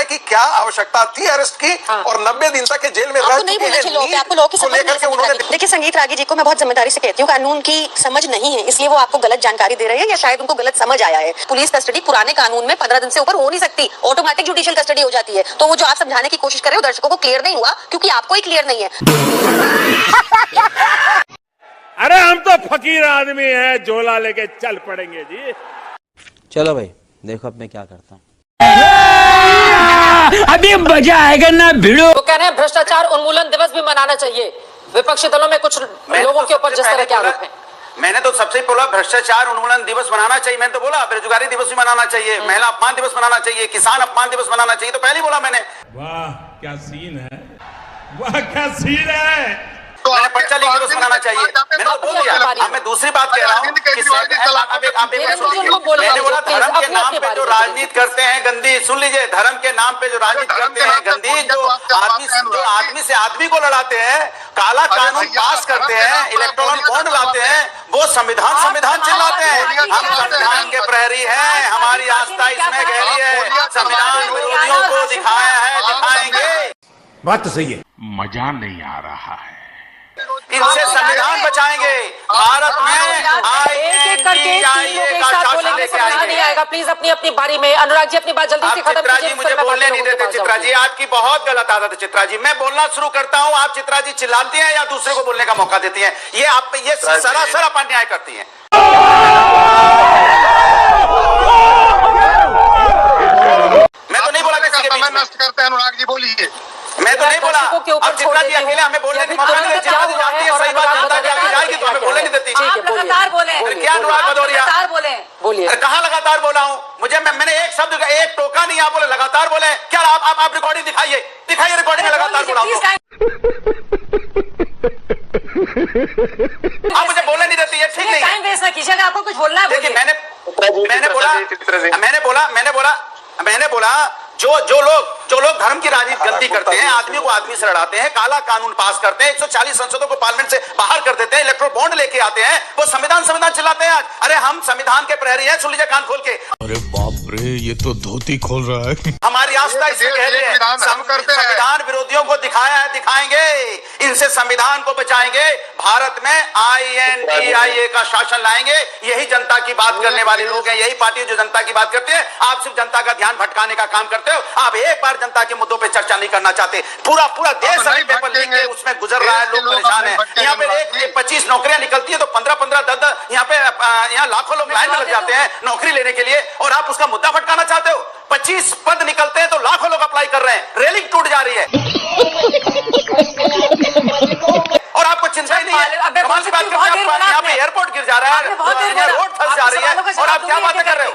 है कि क्या आवश्यकता थी अरेस्ट की और 90 दिन तक जेल में रह चुके हैं। आपको लॉ की समझ नहीं। देखिए संगीत रागी जी को मैं बहुत जिम्मेदारी से कहती हूँ, कानून की समझ नहीं है, इसलिए वो आपको गलत जानकारी दे रहे हैं या शायद उनको गलत समझ आया है। पुलिस कस्टडी पुराने कानून में 15 दिन से ऊपर हो नहीं सकती, ऑटोमेटिक जुडिशियल कस्टडी हो जाती है। तो वो जो आप समझाने की कोशिश कर रहे हो दर्शकों को क्लियर नहीं हुआ, क्योंकि आपको ही क्लियर नहीं है। अरे हम तो फकीर आदमी हैं, झोला लेके चल पड़ेंगे जी। चलो भाई देखो अब मैं क्या करता हूँ। अभी मजा आएगा ना भिड़ो। वो कह रहे हैं भ्रष्टाचार उन्मूलन दिवस भी मनाना चाहिए। विपक्षी दलों में कुछ लोगों के ऊपर जिस तरह के आरोप हैं। मैंने तो सबसे बोला भ्रष्टाचार उन्मूलन दिवस मनाना चाहिए। मैंने तो बोला बेरोजगारी दिवस भी मनाना चाहिए, महिला अपमान दिवस मनाना चाहिए, किसान अपमान दिवस मनाना चाहिए, तो पहले बोला मैंने। वाह क्या सीन है, वाह क्या सीन है। मैंने पर्चा लीक दिवस मनाना चाहिए, मैंने तो बोल दिया। अब मैं दूसरी बात कह रहा हूँ कि मैंने बोला धर्म के नाम पे जो राजनीति करते हैं गंदी, सुन लीजिए, धर्म के नाम पे जो राजनीति करते हैं गंदी, जो आदमी से आदमी को लड़ाते हैं, काला कानून पास करते हैं, इलेक्ट्रॉनिक बॉन्ड लाते हैं, वो संविधान चिल्लाते हैं। हम संविधान के प्रहरी हैं, हमारी आस्था इसमें गहरी है। संविधान विरोधियों को दिखाया है, दिखाएंगे। बात तो सही है, मजा नहीं आ रहा है। इनसे संविधान बचाएंगे। भारत में एक-एक करके एक साथ बोलेंगे, समझ नहीं आएगा। प्लीज अपनी अपनी बारी में अनुराग जी अपनी बात जल्दी से खत्म कीजिए। चित्रा जी मुझे बोलने नहीं देते। चित्रा जी आपकी बहुत गलत आदत है। चित्रा जी मैं बोलना शुरू करता हूँ, आप चित्रा जी चिल्लाती हैं या दूसरे को बोलने का मौका देती हैं। ये सरासर आप अन्याय करती हैं। मैं तो नहीं बोला किसी के बीच में नष्ट करते हैं। अनुराग जी बोलिए। मैं तो नहीं बोला। अब चित्रा जी अकेले हमें बोलने की मौका नहीं देती। चित्रा जी जानती है सही बात, जनता की आगे जाएगी तो हमें बोलने नहीं देती। लगातार बोले। क्या अनुराग भदौरिया बोलिए। कहाँ लगातार बोला हूँ? मैंने एक शब्द एक टोका नहीं, आप बोले लगातार बोले। क्या आप रिकॉर्डिंग दिखाइए रिकॉर्डिंग में लगातार बोला। आप मुझे बोलने नहीं देती है, ठीक नहीं। टाइम वेस्ट ना कीजिए, आपको कुछ बोलना है। देखिए मैंने बोला जो लोग धर्म की राजनीति गलती करते हैं, आदमी को आदमी से लड़ाते हैं, काला कानून पास करते हैं, 140 संसदों को पार्लियामेंट से बाहर कर देते हैं, इलेक्ट्रो बॉन्ड लेके आते हैं, वो संविधान चिल्लाते हैं आज। अरे हम संविधान के प्रहरी हैं, सुन लीजिए कान खोल के। अरे बाप रे, ये तो धोती खोल रहा है। हमारी आस्था इससे गहरी है। संविधान विरोधियों को दिखाया है, दिखाएंगे। इनसे संविधान को बचाएंगे। भारत में INDIA का शासन लाएंगे। यही जनता की बात करने वाले लोग हैं, यही पार्टी जो जनता की बात करते हैं। आप सिर्फ जनता का ध्यान भटकाने का काम करते हो। आप एक बार जनता के मुद्दों पे चर्चा नहीं करना चाहते। पूरा देश अभी पेपर लीक के उसमें गुजर रहा है, लोग परेशान हैं। यहाँ पे 25 नौकरियां निकलती है तो 15-15 10 यहाँ लाखों लोग लाइन में लग जाते हैं नौकरी लेने के लिए, और आप उसका मुद्दा भटकाना चाहते हो। 25 पद निकलते हैं तो लाखों लोग अप्लाई कर रहे हैं, रेलिंग टूट जा रही है और आपको चिंता ही नहीं है। कमाल की बात करते हैं, यहाँ पे एयरपोर्ट गिर जा रहा है, रोड फंस जा रही है, और आप क्या बातें कर रहे हो?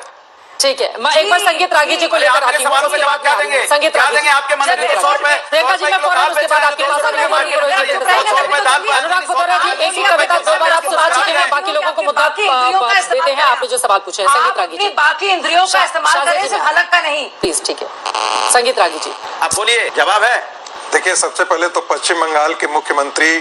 ठीक है, मैं एक बार संगीत रागी जी को लेकर आती हूँ। सवालों पे जवाब क्या देंगे? संगीत रागी देंगे आपके मन में 100 रुपए। प्रियंका जी मैं फौरन उसके बाद आपके पास आने वाली हूँ। अनुराग भदौरिया जी एक ही कविता 2 बार आप सुना चुके हैं, बाकी लोगों को मुद्दा देते हैं। आपने जो सवाल पूछे हैं संगीत रागी जी, बाकी इंद्रियों का इस्तेमाल करें, सिर्फ हलक का नहीं प्लीज। ठीक है संगीत रागी जी आप बोलिए, जवाब है। देखिए सबसे पहले तो पश्चिम बंगाल के मुख्यमंत्री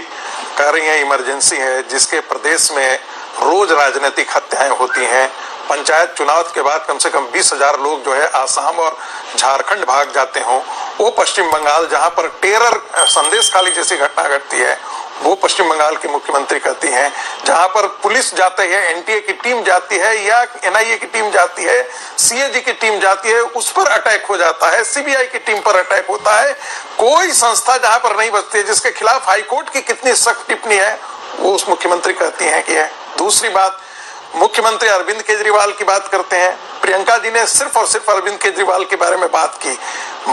कह रही हैं इमरजेंसी है, जिसके प्रदेश में रोज राजनीतिक हत्याएं होती हैं। पंचायत चुनाव के बाद कम से कम 20,000 लोग जो है आसाम और झारखंड भाग जाते हों, वो पश्चिम बंगाल जहां पर टेरर संदेशखाली जैसी घटना घटती है, वो पश्चिम बंगाल के मुख्यमंत्री कहती हैं। जहां पर पुलिस जाती है, NTA की टीम जाती है या NIA की टीम जाती है, CAG की टीम जाती है, उस पर अटैक हो जाता है, CBI की टीम पर अटैक होता है। कोई संस्था जहां पर नहीं बचती है, जिसके खिलाफ हाईकोर्ट की कितनी सख्त टिप्पणी है, वो उस मुख्यमंत्री कहती हैं कि है। दूसरी बात, मुख्यमंत्री अरविंद केजरीवाल की बात करते हैं। प्रियंका जी ने सिर्फ और सिर्फ अरविंद केजरीवाल के बारे में बात की।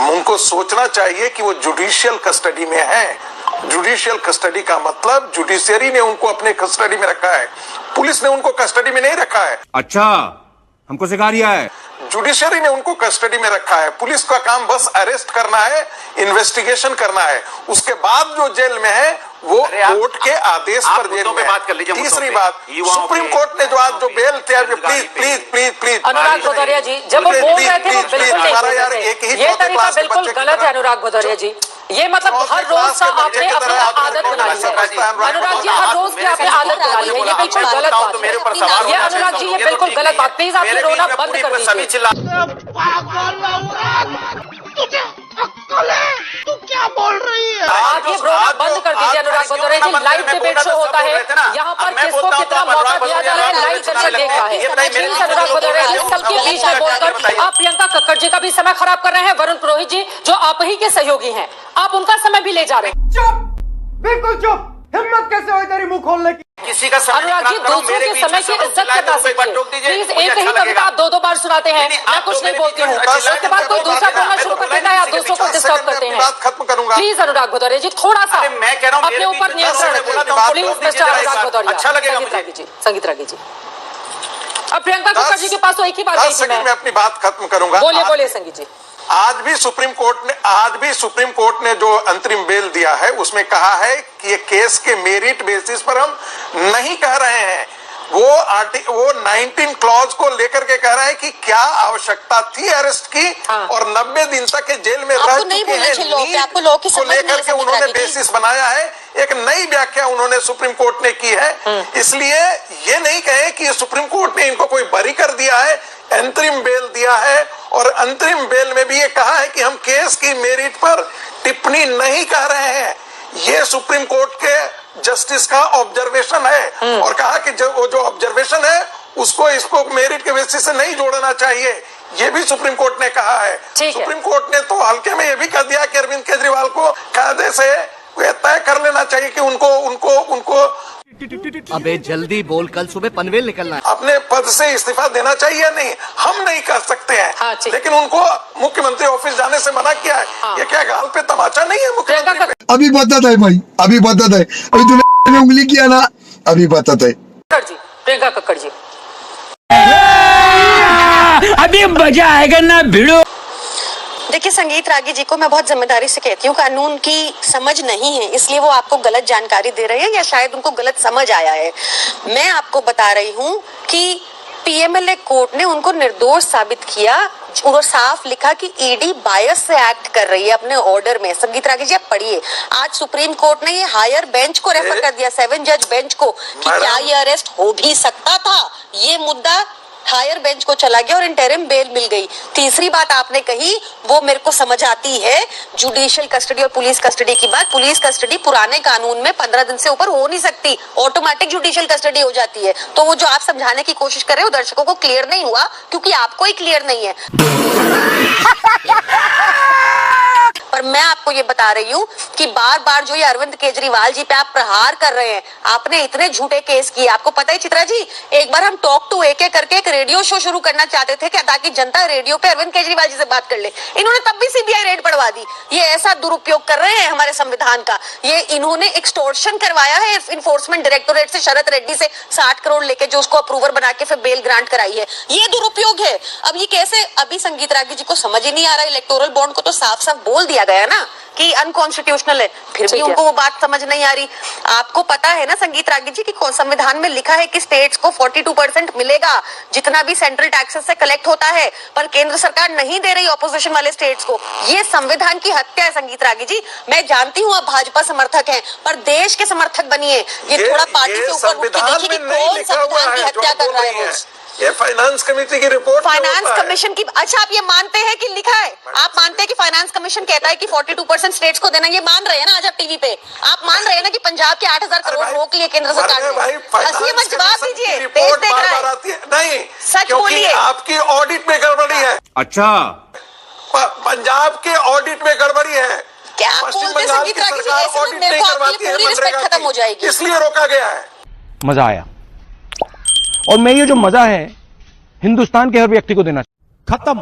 उनको सोचना चाहिए कि वो जुडिशियल कस्टडी में है। जुडिशियल कस्टडी का मतलब जुडिशियरी ने उनको अपने कस्टडी में रखा है, पुलिस ने उनको कस्टडी में नहीं रखा है। अच्छा हमको सिखा रिया है। जुडिशियरी ने उनको कस्टडी में रखा है। पुलिस का काम बस अरेस्ट करना है, इन्वेस्टिगेशन करना है, उसके बाद जो जेल में है वो कोर्ट के आदेश पर जेल में बात कर लीजिए। तीसरी बात, सुप्रीम कोर्ट ने जो आज जो बेल प्लीज अनुराग भदौरिया जी जब वो बोल रहे थे वो बिल्कुल नहीं, ये तरीका बिल्कुल गलत है अनुराग भदौरिया जी। ये मतलब हर रोज का आपने अपनी आदत बना ली है। अनुराग जी हर रोज की आपने आदत बना ली है, ये बिल्कुल गलत बात है। ये अनुराग जी ये बिल्कुल गलत बात, प्लीज आपने रोना बंद कर दीजिए। अनुराग भदौरिया जी, लाइव डिबेट शो होता है यहाँ पर, किसको कितना मौका दिया जा रहा है, लाइव दर्शक देख रहा है। प्लीज अनुराग भदौरिया जी, सबके बीच में बोलकर आप प्रियंका कक्कड़ जी का भी समय खराब कर रहे हैं। वरुण पुरोहित जी जो आप ही के सहयोगी हैं, आप उनका समय भी ले जा रहे हैं। चुप, बिल्कुल चुप। हिम्मत कैसे हुई तेरी मुंह खोलने की? किसी का अनुराग जी, दूसरों के समय की इज्जत करना सीखिए। प्लीज, एक ही कविता आप दो बार सुनाते हैं, मैं कुछ नहीं बोलती हूँ, उसके बाद कोई दूसरा बोलना शुरू कर देता है, आप दूसरों को डिस्टर्ब करते हैं। खत्म करूंगा। प्लीज अनुराग भदौरिया जी, थोड़ा सा मैं कह रहा हूं अपने ऊपर नियंत्रण रखें। प्लीज मिस्टर अनुराग भदौरिया। अच्छा लगेगा संगीत रागी जी। अब प्रियंका कक्कड़ जी के पास तो एक ही बात है, मैं अपनी बात खत्म करूंगा। बोलिए संगीत जी। आज भी सुप्रीम कोर्ट ने जो अंतरिम बेल दिया है उसमें कहा है कि ये केस के मेरिट बेसिस पर हम नहीं कह रहे हैं। वो 19 क्लॉज को लेकर के कह रहे हैं कि क्या आवश्यकता थी अरेस्ट की, और 90 दिन तक जेल में रह चुके हैं। आपको लॉ की समझ लेकर के उन्होंने बेसिस बनाया है, एक नई व्याख्या उन्होंने सुप्रीम कोर्ट ने की है। इसलिए ये नहीं कहे कि सुप्रीम कोर्ट ने इनको कोई बरी कर दिया है, अंतरिम बेल दिया है, और अंतरिम बेल में भी ये कहा है कि हम केस की मेरिट पर टिप्पणी नहीं कर रहे हैं। ये सुप्रीम कोर्ट के जस्टिस का ऑब्जर्वेशन है, और कहा कि जो ऑब्जर्वेशन है इसको मेरिट के बेसिस से नहीं जोड़ना चाहिए, ये भी सुप्रीम कोर्ट ने कहा है। सुप्रीम कोर्ट ने तो हल्के में ये भी कह दिया कि अरविंद केजरीवाल को कायदे से तय कर लेना चाहिए कि उनको अबे जल्दी बोल, कल सुबह पनवेल निकलना है। अपने पद से इस्तीफा देना चाहिए या नहीं, हम नहीं कर सकते हैं। लेकिन उनको मुख्यमंत्री ऑफिस जाने से मना किया है। ये क्या गाल पे तमाचा नहीं है मुख्यमंत्री पे? अभी बता है भाई, अभी बता है, अभी तूने उंगली किया ना, अभी बता है। प्रियंका कक्कड़ जी, अभी मजा आएगा ना भिड़ो। देखिए संगीत रागी जी को मैं बहुत जिम्मेदारी से कहती हूँ, कानून की समझ नहीं है इसलिए वो आपको गलत जानकारी दे रहे हैं, या शायद उनको गलत समझ आया है। मैं आपको बता रही हूँ कि पीएमएलए कोर्ट ने उनको निर्दोष साबित किया और साफ लिखा कि ईडी बायस से एक्ट कर रही है अपने ऑर्डर में। संगीत रागी जी आप पढ़िए, आज सुप्रीम कोर्ट ने ये हायर बेंच को रेफर कर दिया, 7 जज बेंच को, कि क्या ये अरेस्ट हो भी सकता था। ये मुद्दा हायर बेंच को चला गया और इंटरिम बेल मिल गई। तीसरी बात आपने कही वो मेरे को समझ आती है, जुडिशियल कस्टडी और पुलिस कस्टडी की बात। पुलिस कस्टडी पुराने कानून में 15 दिन से ऊपर हो नहीं सकती, ऑटोमेटिक जुडिशियल कस्टडी हो जाती है। तो वो जो आप समझाने की कोशिश कर रहे हो दर्शकों को क्लियर नहीं हुआ, क्योंकि आपको ही क्लियर नहीं है। पर मैं आपको ये बता रही हूँ कि बार बार जो ये अरविंद केजरीवाल जी पे आप प्रहार कर रहे हैं, आपने इतने झूठे केस किए। आपको पता है चित्रा जी, एक बार हम टॉक टू एके करके एक रेडियो शो शुरू करना चाहते थे क्या, ताकि जनता रेडियो पे अरविंद केजरीवाल जी से बात कर ले। इन्होंने तब भी सीबीआई रेड पड़वा दी। ये ऐसा दुरुपयोग कर रहे हैं हमारे संविधान का। ये इन्होंने एक्सटॉर्शन करवाया है इन्फोर्समेंट डायरेक्टोरेट से, शरद रेड्डी से 60 करोड़ लेके जो उसको अप्रूवर बना के फिर बेल ग्रांट कराई है। ये दुरुपयोग है। अब ये कैसे, अभी संगीत रागी जी को समझ ही नहीं आ रहा। इलेक्टोरल बॉन्ड को तो साफ साफ बोल दिया गया ना कि अनकॉन्स्टिट्यूशनल है, फिर भी उनको वो बात समझ नहीं आ रही। आपको पता है ना संगीत रागी जी कि संविधान में लिखा है कि स्टेट्स को 42% मिलेगा जितना भी सेंट्रल टैक्सेस से कलेक्ट होता है, पर केंद्र सरकार नहीं दे रही ऑपोजिशन वाले स्टेट्स को। ये संविधान की हत्या है संगीत रागी जी। मैं जानती हूँ आप भाजपा समर्थक हैं, पर देश के समर्थक बनिए। ये थोड़ा पार्टी से ऊपर उठ के देखिए कि कौन संविधान की हत्या कर रहा है। ये फाइनेंस कमेटी की रिपोर्ट, फाइनेंस कमीशन की। अच्छा, आप ये मानते हैं कि लिखा है, आप मानते हैं कि फाइनेंस कमीशन कहता है कि 42% स्टेट्स को देना, ये मान रहे हैं ना आज आप टीवी पे? आप मान रहे हैं ना कि पंजाब के 8000 करोड़ रोक लिए केंद्र सरकार ने? हंसिए मत, जवाब दीजिए, देश देख रहा है। नहीं, सच बोलिए। आपकी ऑडिट में गड़बड़ी है। अच्छा, पंजाब के ऑडिट में गड़बड़ी है। क्या पश्चिम बंगाल की सरकार ऑडिट नहीं करवाती है, पूरी रिस्पेक्ट खत्म हो जाएगी, इसलिए रोका गया है। मजा आया, और मैं ये जो मजा है हिंदुस्तान के हर व्यक्ति को देना। खत्म।